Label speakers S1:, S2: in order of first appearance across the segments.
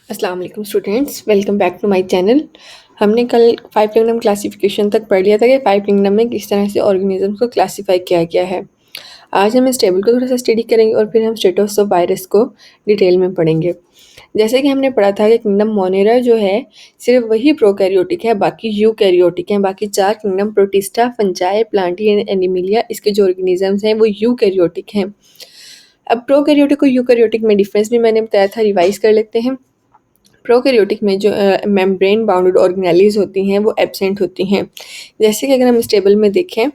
S1: अस्सलाम वालेकुम students, welcome back to my channel. हमने कल 5 किंगडम क्लासिफिकेशन तक पढ़ लिया था कि 5 किंगडम में किस तरह से ऑर्गेनिज्म को क्लासीफाई किया गया है। आज हम इस टेबल को थोड़ा सा स्टडी करेंगे और फिर हम स्टेटस ऑफ वायरस को डिटेल में पढ़ेंगे। जैसे कि हमने पढ़ा था कि किंगडम मोनेरा जो है सिर्फ वही प्रोकैरियोटिक है, बाकी यूकैरियोटिक हैं। बाकी 4 kingdom protista, fungi, Plantae and Animalia इसके जो ऑर्गेनिजम्स हैं वो यूकैरियोटिक हैं। अब प्रोकैरियोटिक और यूकैरियोटिक में डिफरेंस भी मैंने बताया था, रिवाइज कर लेते हैं। प्रोकैरियोटिक में जो मेम्ब्रेन बाउंडेड ऑर्गेनेलीज होती हैं वो एब्सेंट होती हैं। जैसे कि अगर हम इस टेबल में देखें,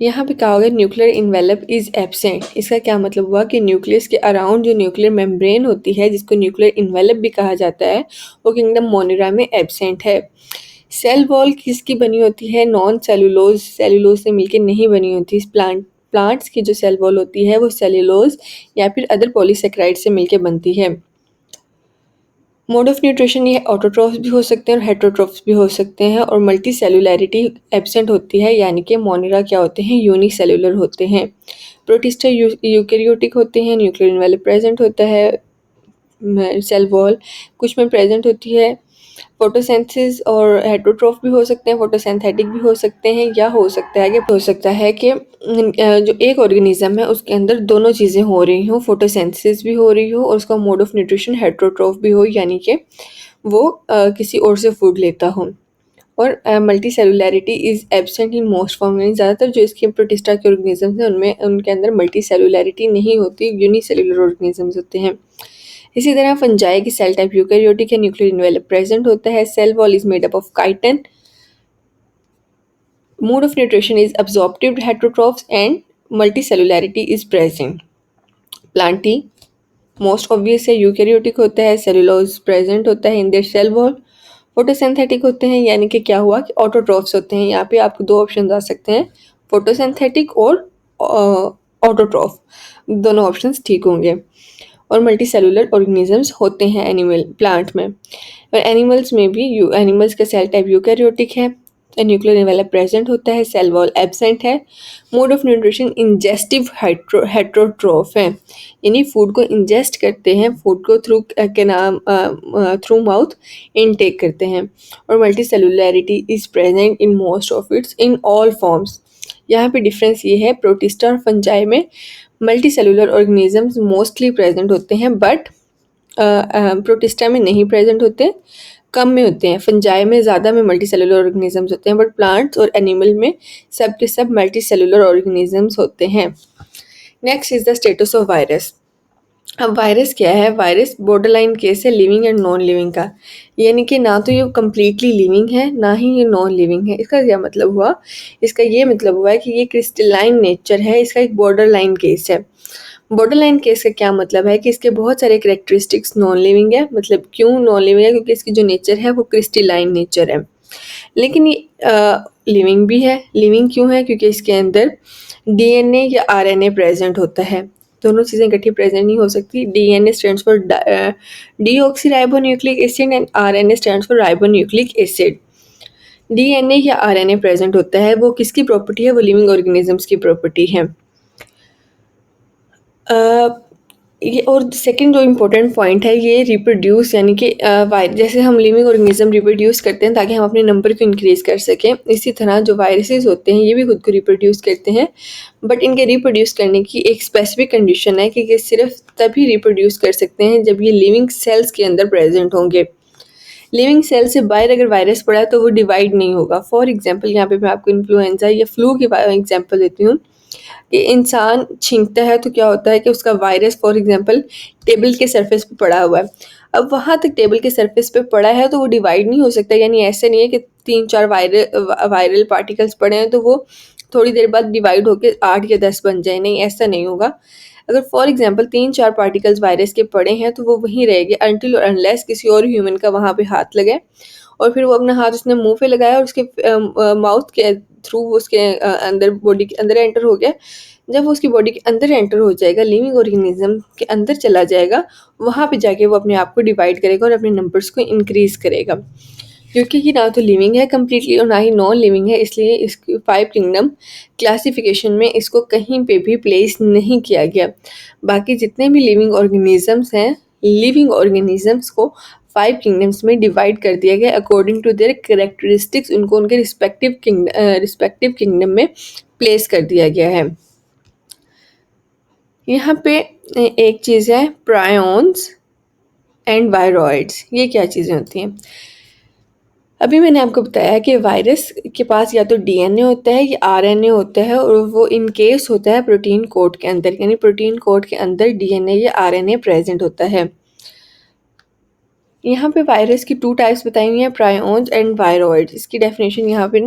S1: यहाँ पे कहा होगा न्यूक्लियर इन्वेलप इज एब्सेंट। इसका क्या मतलब हुआ कि न्यूक्लियस के अराउंड जो न्यूक्लियर मेम्ब्रेन होती है, जिसको न्यूक्लियर इन्वेलप भी कहा जाता है, वो किंगडम मोनेरा में एब्सेंट है। सेल वॉल किसकी बनी होती है? नॉन सेलुलोज, सेलुलोज से मिलकर नहीं बनी होती। इस प्लांट्स की जो सेल वॉल होती है वो सेलुलोज या फिर अदर पॉलीसेक्राइड से मिलकर बनती है। मोड ऑफ न्यूट्रिशन ये ऑटोट्रॉफ्स भी हो सकते हैं और हेटरोट्रॉफ्स भी हो सकते हैं, और मल्टी सेलुलैरिटी एब्सेंट होती है, यानी कि मोनेरा क्या होते हैं? यूनिसेलुलर होते हैं। प्रोटिस्टा यूकैरियोटिक होते हैं, न्यूक्लियर इन्वेलप प्रेजेंट होता है, सेल वॉल कुछ में प्रेजेंट होती है। फोटोसिंथेसिस और हेटरोट्रॉफ भी हो सकते हैं, फोटोसिंथेटिक भी हो सकते हैं, या हो सकता है कि जो एक ऑर्गेनिज्म है उसके अंदर दोनों चीज़ें हो रही हों, फोटोसिंथेसिस भी हो रही हो और उसका मोड ऑफ न्यूट्रिशन हेटरोट्रॉफ भी हो, यानी कि वो किसी और से फूड लेता हो। और multi cellularity is absent in most form, यानी ज़्यादातर जो इसके प्रोटिस्टा के ऑर्गेनिजम्स हैं उनमें उनके अंदर मल्टी सेलुलैरिटी नहीं होती, यूनिसेलुलर ऑर्गेनिजम्स होते हैं। इसी तरह फंजाई की सेल टाइप यूकैरियोटिक है, न्यूक्लियर इन्वेलप प्रेजेंट होता है, cell wall is made up of chitin, mode of nutrition is absorptive heterotrophs and multicellularity is present. Plantae most obvious है, यूकैरियोटिक होता है, सेलुलोज प्रेजेंट होता है in their cell wall. Photosynthetic होते हैं, यानी कि क्या हुआ कि ऑटोट्रॉफ्स होते हैं। यहाँ पे आपको दो ऑप्शन आ सकते हैं, फोटोसिंथेटिक और ऑटोट्रॉफ, दोनों ऑप्शंस ठीक होंगे। और मल्टी सेलुलर ऑर्गेनिजम्स होते हैं एनिमल प्लांट में, और एनिमल्स में भी एनिमल्स का सेल टाइप यूकैरियोटिक है, न्यूक्लियर इन्वेलप प्रेजेंट होता है, सेल वॉल एब्सेंट है। Mode of nutrition ingestive heterotroph है, यानी फूड को इंजेस्ट करते हैं, फूड को थ्रू माउथ इनटेक करते हैं। और multi cellularity is present in most of its in all forms. यहाँ पे डिफरेंस ये है, प्रोटिस्टा और फंजाई में multi cellular organisms mostly present होते हैं, बट प्रोटिस्टा में नहीं प्रेजेंट होते, कम में होते हैं। फंजाई में ज़्यादा में मल्टी सेलुलर ऑर्गेनिजम्स होते हैं, बट प्लांट्स और एनिमल में सब के सब मल्टी सेलुलर ऑर्गेनिजम्स होते हैं। Next is the status of virus. अब वायरस क्या है? वायरस बॉर्डर लाइन केस है लिविंग एंड नॉन लिविंग का, यानी कि ना तो ये कम्प्लीटली लिविंग है ना ही ये नॉन लिविंग है। इसका क्या मतलब हुआ? इसका ये मतलब हुआ है कि ये क्रिस्टलाइन नेचर है, इसका एक बॉर्डर लाइन केस है। बॉर्डर लाइन केस का क्या मतलब है कि इसके बहुत सारे करेक्टरिस्टिक्स नॉन लिविंग है। मतलब क्यों नॉन लिविंग है? क्योंकि इसकी जो नेचर है वो क्रिस्टलाइन नेचर है, लेकिन ये लिविंग भी है। लिविंग क्यों है? क्योंकि इसके अंदर डीएनए या आरएनए प्रेजेंट होता है। दोनों चीज़ें इकट्ठी प्रेजेंट नहीं हो सकती। DNA stands for deoxyribonucleic acid and RNA stands for ribonucleic acid. DNA या आरएनए प्रेजेंट होता है, वो किसकी प्रॉपर्टी है? वो लिविंग ऑर्गेनिजम्स की प्रॉपर्टी है। ये और सेकंड जो इम्पोर्टेंट पॉइंट है, ये रिप्रोड्यूस, यानी कि जैसे हम लिविंग ऑर्गेनिज्म रिप्रोड्यूस करते हैं ताकि हम अपने नंबर को इंक्रीज कर सकें, इसी तरह जो वायरसेस होते हैं ये भी खुद को रिप्रोड्यूस करते हैं, बट इनके रिप्रोड्यूस करने की एक स्पेसिफिक कंडीशन है कि ये सिर्फ तभी रिप्रोड्यूस कर सकते हैं जब ये लिविंग सेल्स के अंदर प्रेजेंट होंगे। लिविंग सेल से बाहर अगर वायरस पड़ा है तो वो डिवाइड नहीं होगा। फॉर एग्जाम्पल यहाँ पे मैं आपको इन्फ्लुएंजा या फ्लू की एग्जाम्पल देती हूँ कि इंसान छींकता है तो क्या होता है कि उसका वायरस फॉर एग्जांपल टेबल के सरफेस पे पड़ा हुआ है। अब वहाँ तक टेबल के सरफेस पे पड़ा है तो वो डिवाइड नहीं हो सकता, यानी ऐसे नहीं है कि 3-4 वायरल पार्टिकल्स पड़े हैं तो वो थोड़ी देर बाद डिवाइड होकर 8 या 10 बन जाए, नहीं, ऐसा नहीं होगा। अगर फॉर एग्जांपल 3-4 पार्टिकल्स वायरस के पड़े हैं तो वो वहीं रहेंगे अनटिल और अनलेस किसी और ह्यूमन का वहाँ पे हाथ लगे, और फिर वो अपना हाथ उसने मुंह पे लगाया और उसके माउथ के थ्रू उसके अंदर बॉडी के अंदर एंटर हो गया। जब वो उसकी बॉडी के अंदर एंटर हो जाएगा, लिविंग ऑर्गेनिज्म के अंदर चला जाएगा, वहाँ पे जाके वो अपने आप को डिवाइड करेगा और अपने नंबर्स को इंक्रीज करेगा। क्योंकि ये ना तो लिविंग है कम्प्लीटली और ना ही नॉन लिविंग है, इसलिए इसकी 5 किंगडम क्लासिफिकेशन में इसको कहीं पे भी प्लेस नहीं किया गया। बाकी जितने भी लिविंग ऑर्गेनिजम्स को 5 किंगडम्स में डिवाइड कर दिया गया अकॉर्डिंग टू देयर कैरेक्टरिस्टिक्स, उनको उनके रिस्पेक्टिव किंगडम में प्लेस कर दिया गया है। यहाँ पे एक चीज़ है प्रायोन्स एंड वायरॉइड्स। ये क्या चीज़ें होती हैं? अभी मैंने आपको बताया कि वायरस के पास या तो डीएनए होता है या आरएनए होता है, और वो इन केस होता है प्रोटीन कोड के अंदर, यानी प्रोटीन कोड के अंदर डीएनए या आरएनए प्रेजेंट होता है। यहाँ पे वायरस की 2 टाइप्स बताई हुई हैं, प्रायोन्स एंड वायरॉइड्स। इसकी डेफिनेशन यहाँ पे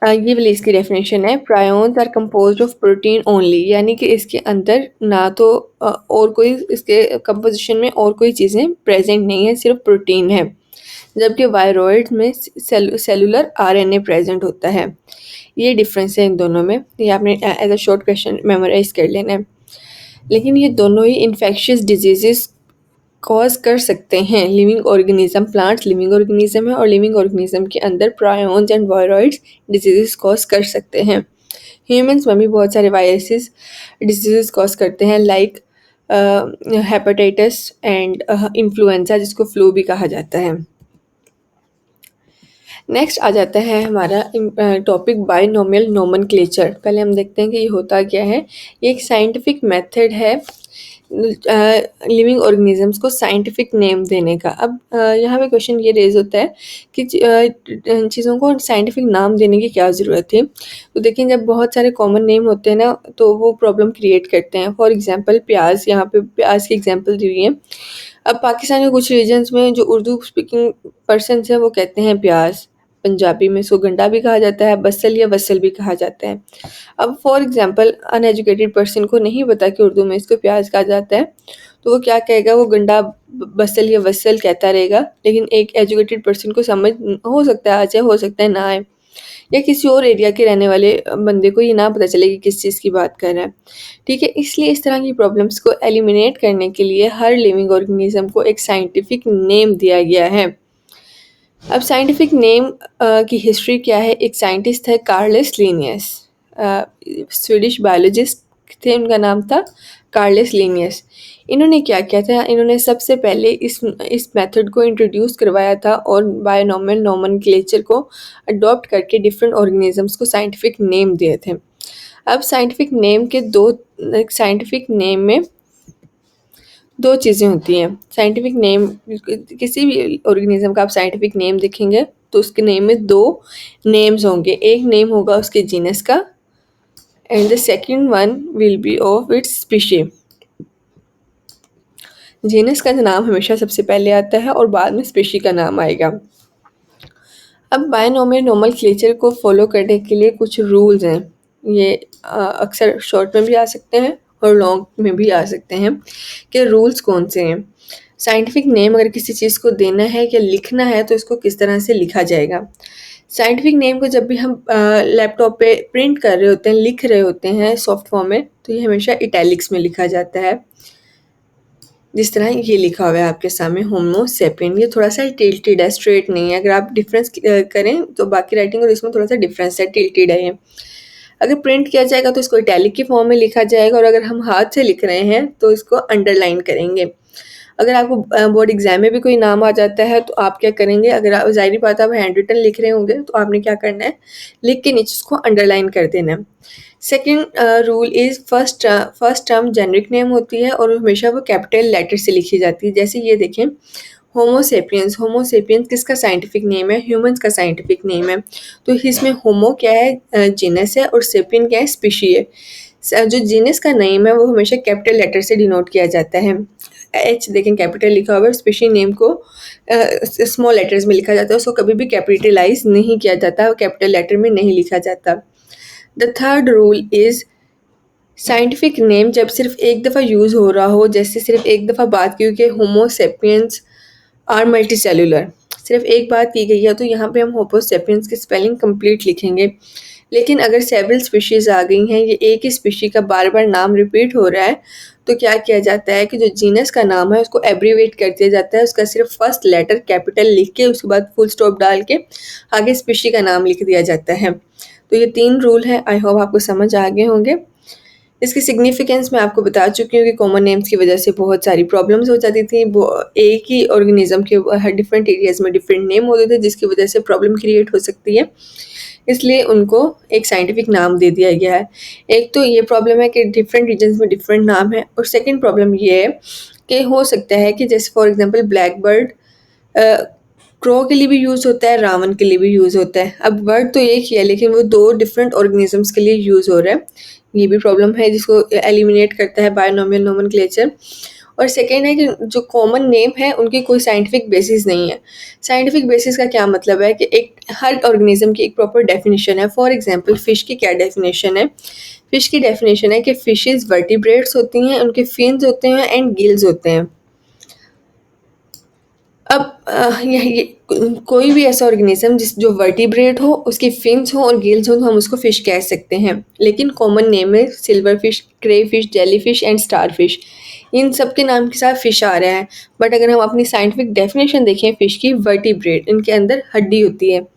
S1: ये वाली इसकी डेफिनेशन है, prions are composed of protein only, यानी कि इसके अंदर ना तो और कोई इसके कंपोजिशन में और कोई चीज़ें प्रेजेंट नहीं है, सिर्फ प्रोटीन है। जबकि वायरॉइड में सेलुलर आरएनए प्रेजेंट होता है। ये डिफरेंस है इन दोनों में, ये आपने as a short question memorise कर लेना है। लेकिन ये दोनों ही इन्फेक्शियस डिजीजेस कॉज कर सकते हैं। Living organism, plants living organism है और लिविंग ऑर्गेनिज्म के अंदर prions and viroids diseases cause कर सकते हैं। ह्यूमंस में भी बहुत सारे वायरसेस डिजीजेस कॉज करते हैं, लाइक हेपेटाइटिस एंड इन्फ्लुएंजा, जिसको फ्लू भी कहा जाता है। नेक्स्ट आ जाता है हमारा टॉपिक बायनोमियल नोमेनक्लेचर। पहले हम देखते हैं कि ये होता क्या है। ये एक साइंटिफिक मेथड है लिविंग ऑर्गेनिजम्स को साइंटिफिक नेम देने का। अब यहाँ पे क्वेश्चन ये रेज होता है कि चीज़ों को साइंटिफिक नाम देने की क्या ज़रूरत है। तो देखिए, जब बहुत सारे कॉमन नेम होते हैं ना, तो वो प्रॉब्लम क्रिएट करते हैं। फॉर एग्जांपल प्याज, यहाँ पे प्याज की एग्जांपल दी हुई है। अब पाकिस्तान के कुछ रीजन्स में जो उर्दू स्पीकिंग पर्सनस हैं वो कहते हैं प्याज, पंजाबी में इसको गंडा भी कहा जाता है, बसल या वसल भी कहा जाता है। अब फॉर एग्जांपल अनएजुकेटेड पर्सन को नहीं पता कि उर्दू में इसको प्याज कहा जाता है, तो वो क्या कहेगा, वो गंडा, बसल या वसल कहता रहेगा। लेकिन एक एजुकेटेड पर्सन को समझ हो सकता है आ जाए, हो सकता है ना आए, या किसी और एरिया के रहने वाले बंदे को ये ना पता चले कि किस चीज़ की बात कर रहा है। ठीक है, इसलिए इस तरह की प्रॉब्लम्स को एलिमिनेट करने के लिए हर लिविंग ऑर्गेनिज्म को एक साइंटिफिक नेम दिया गया है। अब साइंटिफिक नेम की हिस्ट्री क्या है। एक साइंटिस्ट है कार्लस लिनियस, स्वीडिश बायोलॉजिस्ट थे, उनका नाम था कार्लस लिनियस। इन्होंने क्या किया था, इन्होंने सबसे पहले इस मेथड को इंट्रोड्यूस करवाया था और बायोनॉमियल नोमेनक्लेचर को अडॉप्ट करके डिफरेंट ऑर्गेनिजम्स को साइंटिफिक नेम दिए थे। अब साइंटिफिक नेम में दो चीज़ें होती हैं। साइंटिफिक नेम, किसी भी ऑर्गेनिज्म का आप साइंटिफिक नेम देखेंगे तो उसके नेम में 2 नेम्स होंगे। एक नेम होगा उसके जीनस का and the second one will be of its species. Genus का नाम हमेशा सबसे पहले आता है और बाद में स्पीशी का नाम आएगा। अब बायनोमियल नोमेनक्लेचर को फॉलो करने के लिए कुछ रूल्स हैं। ये अक्सर शॉर्ट में भी आ सकते हैं और लॉन्ग में भी आ सकते हैं कि रूल्स कौन से हैं। साइंटिफिक नेम अगर किसी चीज़ को देना है या लिखना है तो इसको किस तरह से लिखा जाएगा। साइंटिफिक नेम को जब भी हम लैपटॉप पे प्रिंट कर रहे होते हैं, लिख रहे होते हैं सॉफ्ट फॉर्म में, तो ये हमेशा इटैलिक्स में लिखा जाता है। जिस तरह ये लिखा हुआ है आपके सामने, होमो सेपियन। ये थोड़ा सा टिल्टेड है, स्ट्रेट नहीं है। अगर आप डिफरेंस करें तो बाकी राइटिंग और इसमें थोड़ा सा डिफरेंस है, टिल्टेड है ये। अगर प्रिंट किया जाएगा तो इसको इटैलिक की फॉर्म में लिखा जाएगा, और अगर हम हाथ से लिख रहे हैं तो इसको अंडरलाइन करेंगे। अगर आपको बोर्ड एग्जाम में भी कोई नाम आ जाता है तो आप क्या करेंगे, अगर आप ज़ाहिर बात आप हैंड रिटन लिख रहे होंगे तो आपने क्या करना है, लिख के नीचे उसको अंडरलाइन कर देना है। Second rule is first term generic name होती है और हमेशा वो कैपिटल लेटर से लिखी जाती है। जैसे ये देखें, होमो सेपियंस किसका साइंटिफिक नेम है, ह्यूमंस का साइंटिफिक नेम है। तो इसमें होमो क्या है, जीनस है, और सेपियन क्या है, स्पीशी है। जो जीनस का नेम है वो हमेशा कैपिटल लेटर से डिनोट किया जाता है। एच देखें कैपिटल लिखा हुआ है, स्पीशी नेम को स्मॉल लेटर्स में लिखा जाता है, उसको कभी भी कैपिटलाइज नहीं किया जाता, कैपिटल लेटर में नहीं लिखा जाता। The third rule is scientific name जब सिर्फ एक दफ़ा यूज़ हो रहा हो, जैसे सिर्फ एक दफ़ा बात की हुई कि होमो सेपियंस आर मल्टी सेलुलर, सिर्फ एक बात की गई है, तो यहाँ पे हम होमो सेपियंस की स्पेलिंग कंप्लीट लिखेंगे। लेकिन अगर सेवरल स्पीशीज़ आ गई हैं, ये एक ही स्पीशी का बार बार नाम रिपीट हो रहा है, तो क्या किया जाता है कि जो जीनस का नाम है उसको एब्रीवेट कर दिया जाता है, उसका सिर्फ फर्स्ट लेटर कैपिटल लिख के उसके बाद फुल स्टॉप डाल के आगे स्पीशी का नाम लिख दिया जाता है। तो ये 3 रूल हैं, आई होप आपको समझ आ गए होंगे। इसकी सिग्निफिकेंस मैं आपको बता चुकी हूँ कि कॉमन नेम्स की वजह से बहुत सारी प्रॉब्लम्स हो जाती थी। वो एक ही ऑर्गेनिज्म के हर डिफरेंट एरियाज़ में डिफरेंट नेम होते थे, जिसकी वजह से प्रॉब्लम क्रिएट हो सकती है। इसलिए उनको एक साइंटिफिक नाम दे दिया गया है। एक तो ये प्रॉब्लम है कि डिफरेंट रीजन्स में डिफरेंट नाम है, और सेकंड प्रॉब्लम ये है कि हो सकता है कि जैसे for example black bird crow के लिए भी यूज़ होता है, रावण के लिए भी यूज़ होता है। अब वर्ड तो एक ही है, लेकिन वो 2 डिफरेंट ऑर्गेनिजम्स के लिए यूज़ हो रहा है। ये भी प्रॉब्लम है जिसको एलिमिनेट करता है बायनोमियल नोमेनक्लेचर। और सेकंड है कि जो कॉमन नेम है उनकी कोई साइंटिफिक बेसिस नहीं है। साइंटिफिक बेसिस का क्या मतलब है कि एक हर ऑर्गेनिज्म की एक प्रॉपर डेफिनेशन है। फॉर एग्जांपल फ़िश की क्या डेफिनेशन है? फ़िश की डेफिनेशन है कि फ़िशेज़ वर्टिब्रेट्स होती हैं, उनके फिन्स होते हैं एंड गिल्स होते हैं। अब ये कोई भी ऐसा ऑर्गेनिज्म जिस जो वर्टिब्रेट हो, उसकी फिन्स हो और गिल्स हो, तो हम उसको फ़िश कह सकते हैं। लेकिन कॉमन नेम है silver fish, cray fish, jellyfish and starfish. इन सब के नाम के साथ फ़िश आ रहा है। बट अगर हम अपनी साइंटिफिक डेफिनेशन देखें फ़िश की, वर्टिब्रेट, इनके अंदर हड्डी होती है।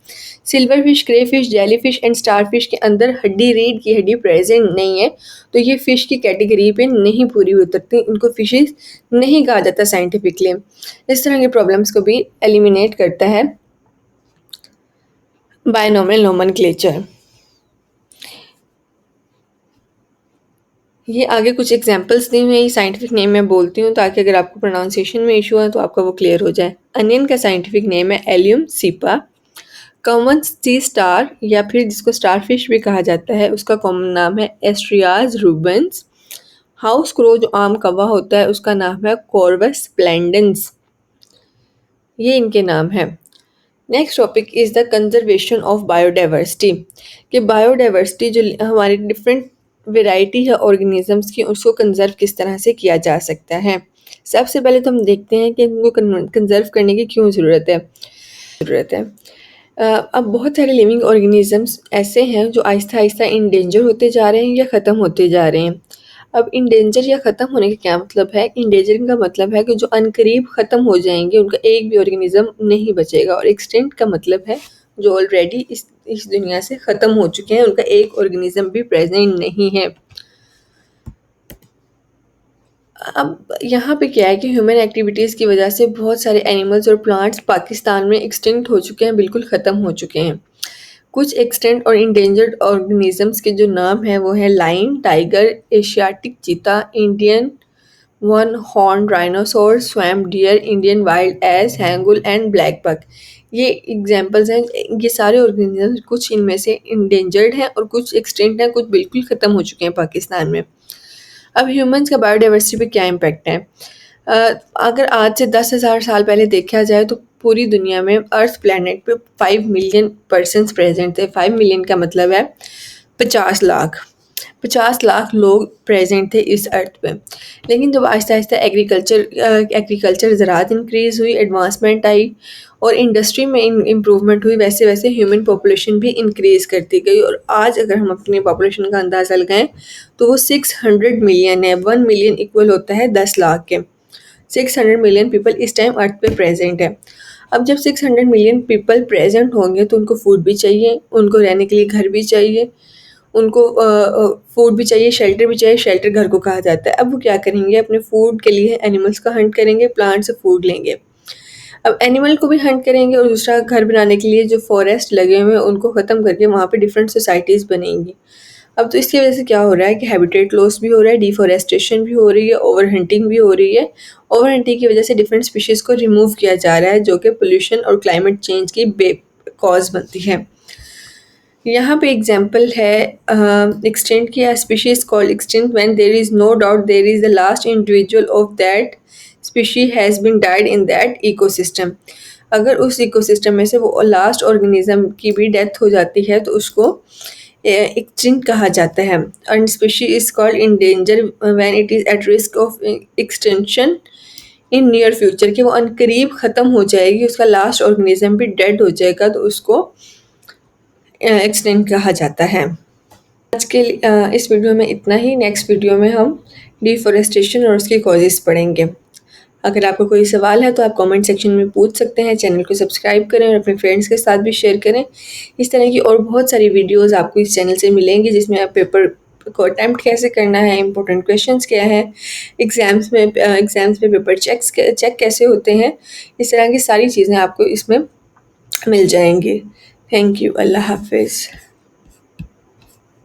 S1: Silver fish, cray fish, jellyfish and starfish के अंदर हड्डी, रीढ़ की हड्डी प्रेजेंट नहीं है, तो ये फ़िश की कैटेगरी पे नहीं पूरी उतरती, इनको फ़िशेज़ नहीं कहा जाता साइंटिफिकली। इस तरह के प्रॉब्लम्स को भी एलिमिनेट करता है बायनोमियल नोमेनक्लेचर। ये आगे कुछ एग्जांपल्स दी हुई हैं, ये साइंटिफिक नेम मैं बोलती हूँ ताकि अगर आपको प्रोनाउंसिएशन में इशू है तो आपका वो क्लियर हो जाए। अनियन का साइंटिफिक नेम है एलियम सीपा। कॉमन सी स्टार या फिर जिसको स्टारफिश भी कहा जाता है, उसका कॉमन नाम है एस्ट्रियाज रूबेंस। हाउस क्रो जो आम कौवा होता है, उसका नाम है कॉर्वस स्प्लेंडेंस। ये इनके नाम है। Next topic is the conservation of biodiversity, कि बायोडाइवर्सिटी जो हमारी डिफरेंट वेराइटी है ऑर्गेनिजम्स की, उसको कंजर्व किस तरह से किया जा सकता है। सबसे पहले तो हम देखते हैं कि इनको कंजर्व करने की क्यों ज़रूरत है। अब बहुत सारे लिविंग ऑर्गेनिजम्स ऐसे हैं जो आहिस्ता आहिस्ता इंडेंजर होते जा रहे हैं या ख़त्म होते जा रहे हैं। अब इंडेंजर या ख़त्म होने का क्या मतलब है? इंडेंजर का मतलब है कि जो अनकरीब ख़त्म हो जाएंगे, उनका एक भी ऑर्गेनिज्म नहीं बचेगा। और एक्सटिंक्ट का मतलब है जो ऑलरेडी इस दुनिया से ख़त्म हो चुके हैं, उनका एक ऑर्गेनिज्म भी प्रेजेंट नहीं है। अब यहाँ पे क्या है कि ह्यूमन एक्टिविटीज़ की वजह से बहुत सारे एनिमल्स और प्लांट्स पाकिस्तान में एक्सटिंक्ट हो चुके हैं, बिल्कुल ख़त्म हो चुके हैं। कुछ एक्सटेंट और इंडेंजर्ड ऑर्गेनिजम्स के जो नाम हैं वो हैं lion, tiger, Asiatic cheetah, Indian one horn rhinoceros, swamp deer, Indian wild ass, hangul and blackbuck. ये एग्जांपल्स हैं। ये सारे ऑर्गेनिजम्स कुछ इनमें से इंडेंजर्ड हैं और कुछ एक्सटेंट हैं, कुछ बिल्कुल ख़त्म हो चुके हैं पाकिस्तान में। अब ह्यूमंस का बायोडाइवर्सिटी पे क्या इम्पैक्ट है? अगर आज से 10,000 साल पहले देखा जाए तो पूरी दुनिया में अर्थ प्लैनेट पे 5 मिलियन पर्सन्स प्रेजेंट थे। 5 मिलियन का मतलब है 50 लाख। 50 लाख लोग प्रेजेंट थे इस अर्थ पे। लेकिन जब आहिस्ता आहिस्ता एग्रीकल्चर ज़राअत इंक्रीज़ हुई, एडवांसमेंट आई और इंडस्ट्री में इम्प्रूवमेंट हुई, वैसे वैसे ह्यूमन पॉपुलेशन भी इंक्रीज़ करती गई। और आज अगर हम अपनी पॉपुलेशन का अंदाज़ा लगाएं तो वो 600 मिलियन है। 1 मिलियन इक्वल होता है 10 लाख के। 600 मिलियन पीपल इस टाइम अर्थ पे प्रेजेंट है। अब जब 600 मिलियन पीपल प्रेजेंट होंगे तो उनको फूड भी चाहिए, उनको रहने के लिए घर भी चाहिए, उनको फूड भी चाहिए, शेल्टर भी चाहिए। शेल्टर घर को कहा जाता है। अब वो क्या करेंगे? अपने फूड के लिए एनिमल्स का हंट करेंगे, प्लांट से फूड लेंगे। अब एनिमल को भी हंट करेंगे और दूसरा घर बनाने के लिए जो फॉरेस्ट लगे हुए हैं उनको ख़त्म करके वहाँ पे डिफरेंट सोसाइटीज़ बनेंगी। अब तो इसकी वजह से क्या हो रहा है कि हैबिटेट लॉस भी हो रहा है, डिफॉरेस्टेशन भी हो रही है, ओवर हंटिंग भी हो रही है। ओवर हंटिंग की वजह से डिफरेंट स्पीशीज़ को रिमूव किया जा रहा है, जो कि पोल्यूशन और क्लाइमेट चेंज की कॉज बनती है। यहाँ पे एग्जाम्पल है एक्सटेंट की species called extinct when there is no doubt there is the last individual of that species has been died in that ecosystem. अगर उस इकोसिस्टम में से वो लास्ट ऑर्गेनिज्म की भी डेथ हो जाती है तो उसको एक्सटिंक्ट कहा जाता है। And species is called endangered when it is at risk of extension in near future, कि वो अनकरीब ख़त्म हो जाएगी, उसका लास्ट ऑर्गेनिज्म भी डेड हो जाएगा, तो उसको एक्सटेंट कहा जाता है। आज के इस वीडियो में इतना ही। नेक्स्ट वीडियो में हम डिफॉरेस्टेशन और उसके कॉजेज़ पढ़ेंगे। अगर आपको कोई सवाल है तो आप कमेंट सेक्शन में पूछ सकते हैं। चैनल को सब्सक्राइब करें और अपने फ्रेंड्स के साथ भी शेयर करें। इस तरह की और बहुत सारी वीडियोस आपको इस चैनल से मिलेंगी जिसमें आप पेपर को अटैम्प्ट कैसे करना है, इंपॉर्टेंट क्वेश्चंस क्या है, एग्ज़ाम्स में पेपर चेक कैसे होते हैं, इस तरह की सारी चीज़ें आपको इसमें मिल जाएंगी। Thank you. अल्लाह हाफिज़।